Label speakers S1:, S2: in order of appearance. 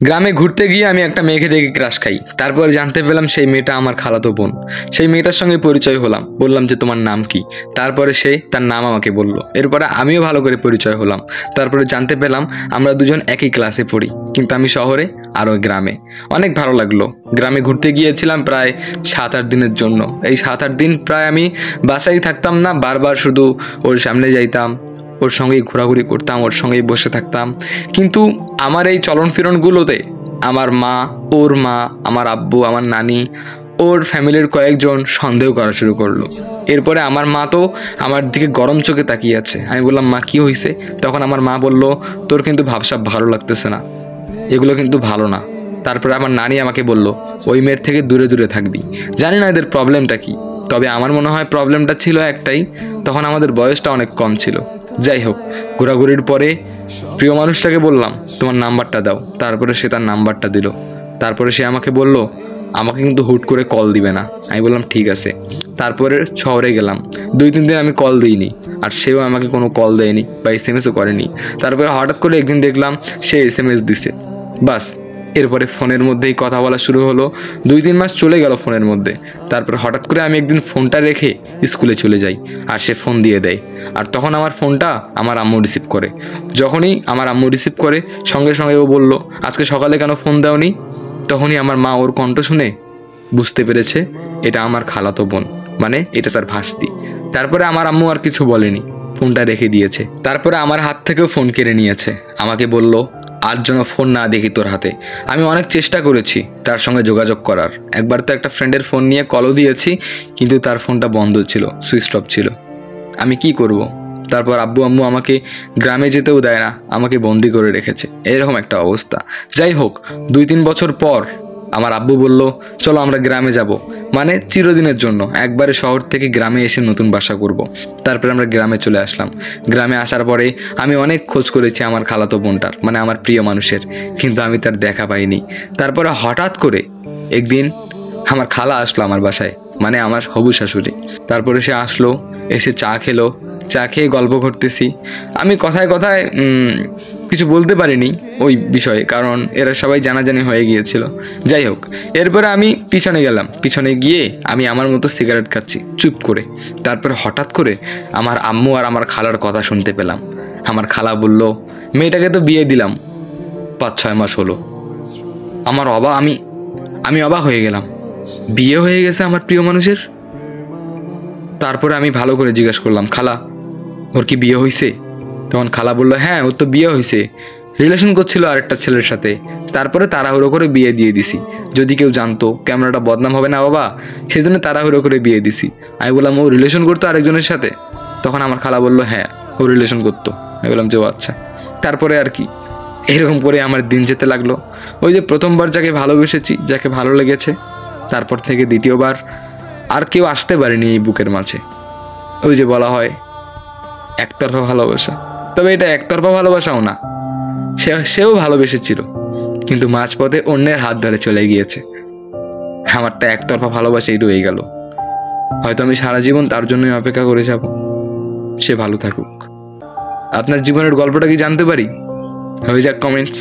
S1: গ্রামে ঘুরতে গিয়ে আমি একটা মেয়েকে দেখে ক্রাশ খাই। তারপরে জানতে পেলাম সেই মেয়েটা আমার খালাতো বোন। সেই মেয়েটার সঙ্গে পরিচয় হলাম, বললাম যে তোমার নাম কি? তারপরে সে তার নাম আমাকে বলল। এরপরে আমিও ভালো করে পরিচয় হলাম। তারপরে জানতে পেলাম আমরা দুজন একই ক্লাসে পড়ি, কিন্তু আমি শহরে আর ওই গ্রামে। অনেক ভালো লাগলো। গ্রামে ঘুরতে গিয়েছিলাম প্রায় 7-8 দিনের জন্য। এই 7-8 দিন প্রায় আমি বাসায় থাকতাম না, বারবার শুধু ওর সামনে যাইতাম, ওর সঙ্গেই ঘোরাঘুরি করতাম, ওর সঙ্গেই বসে থাকতাম। কিন্তু আমার এই চলন ফিরনগুলোতে আমার মা, ওর মা, আমার আব্বু, আমার নানি, ওর ফ্যামিলির কয়েকজন সন্দেহ করা শুরু করলো। এরপরে আমার মা তো আমার দিকে গরম চোখে তাকিয়ে আছে। আমি বললাম, মা কী হয়েছে? তখন আমার মা বলল, তোর কিন্তু ভাবসাব ভালো লাগতেছে না, এগুলো কিন্তু ভালো না। তারপরে আমার নানি আমাকে বলল, ওই মেয়ের থেকে দূরে দূরে থাকবি। জানি না এদের প্রবলেমটা কি, তবে আমার মনে হয় প্রবলেমটা ছিল একটাই, তখন আমাদের বয়সটা অনেক কম ছিল। যাই হোক, ঘোরাঘুরির পরে প্রিয় মানুষটাকে বললাম, তোমার নাম্বারটা দাও। তারপরে সে তার নাম্বারটা দিল। তারপরে সে আমাকে বলল, আমাকে কিন্তু হুট করে কল দিবে না। আমি বললাম ঠিক আছে। তারপরে শহরে গেলাম। 2-3 দিন আমি কল দিইনি, আর সেও আমাকে কোনো কল দেয়নি বা SMS-ও করেনি। তারপরে হঠাৎ করে একদিন দেখলাম সে SMS দিছে। বাস, এরপরে ফোনের মধ্যেই কথা বলা শুরু হলো। 2-3 মাস চলে গেল ফোনের মধ্যে। তারপরে হঠাৎ করে আমি একদিন ফোনটা রেখে স্কুলে চলে যাই, আর সে ফোন দিয়ে দেয়। আর তখন আমার ফোনটা আমার আম্মু রিসিভ করে। যখনই আমার আম্মু রিসিভ করে, সঙ্গে সঙ্গে ও বলল, আজকে সকালে কেন ফোন দাওনি? তখনই আমার মা ওর কণ্ঠ শুনে বুঝতে পেরেছে এটা আমার খালাতো বোন, মানে এটা তার ভাস্তি। তারপরে আমার আম্মু আর কিছু বলেনি, ফোনটা রেখে দিয়েছে। তারপরে আমার হাত থেকেও ফোন কেড়ে নিয়েছে। আমাকে বলল, আর যেন ফোন না দেখি তোর হাতে। আমি অনেক চেষ্টা করেছি তার সঙ্গে যোগাযোগ করার। একবার তো একটা ফ্রেন্ডের ফোন নিয়ে কলও দিয়েছি, কিন্তু তার ফোনটা বন্ধ ছিল, সুইচ অফ ছিল। আমি কি করব? তারপর আব্বু আম্মু আমাকে গ্রামে যেতেও দেয় না, আমাকে বন্দি করে রেখেছে। এরকম একটা অবস্থা। যাই হোক, 2-3 বছর পর আমার আব্বু বলল, চলো আমরা গ্রামে যাব, মানে চিরদিনের জন্য একবারে শহর থেকে গ্রামে এসে নতুন বাসা করব। তারপরে আমরা গ্রামে চলে আসলাম। গ্রামে আসার পরে আমি অনেক খোঁজ করেছি আমার খালাতো বোনটার, মানে আমার প্রিয় মানুষের, কিন্তু আমি তার দেখা পাইনি। তারপরে হঠাৎ করে একদিন আমার খালা আসলো আমার বাসায়, মানে আমার হবু শাশুড়ি। তারপরে সে আসলো, এসে চা খেলো। চা খেয়ে গল্প করতেছি। আমি কথায় কথায় কিছু বলতে পারিনি ওই বিষয়ে, কারণ এরা সবাই জানাজানি হয়ে গিয়েছিল। যাই হোক, এরপরে আমি পিছনে গেলাম। পিছনে গিয়ে আমি আমার মতো সিগারেট খাচ্ছি চুপ করে। তারপরে হঠাৎ করে আমার আম্মু আর আমার খালার কথা শুনতে পেলাম। আমার খালা বলল, মেয়েটাকে তো বিয়ে দিলাম, 5-6 মাস হলো। আমি অবাক হয়ে গেলাম, বিয়ে হয়ে গেছে আমার প্রিয় মানুষের। তারপরে আমি ভালো করে জিজ্ঞাসা করলাম, খালা ওর কি বিয়ে হয়েছে? তখন খালা বললো, হ্যাঁ ওর তো বিয়ে হয়েছে, রিলেশন করছিল আরেকটা ছেলের সাথে। তারপরে তাড়াহুড়ো করে বিয়ে দিয়ে দিছি, যদি কেউ জানতো ক্যামেরাটা বদনাম হবে না বাবা, সেই জন্য তাড়াহুড়ো করে বিয়ে দিছি। আমি বললাম, ও রিলেশন করতো আরেকজনের সাথে? তখন আমার খালা বললো, হ্যাঁ ও রিলেশন করতো। আমি বললাম যে ও আচ্ছা। তারপরে আর কি, এরকম করে আমার দিন যেতে লাগলো। ওই যে প্রথমবার যাকে ভালোবেসেছি, যাকে ভালো লেগেছে, তারপর থেকে দ্বিতীয়বার আর কেউ আসতে পারেনি এই বুকের মাঝে। ওই যে বলা হয় একতরফা ভালোবাসা, তবে এটা একতরফা ভালোবাসাও না, সেও ভালোবেসেছিল, কিন্তু মাঝপথে অন্যের হাত ধরে চলে গিয়েছে। আমারটা একতরফা ভালোবাসাই রয়ে গেল। হয়তো আমি সারা জীবন তার জন্যই অপেক্ষা করে যাব। সে ভালো থাকুক। আপনার জীবনের গল্পটা কি জানতে পারি? হয়ে যাক কমেন্টস।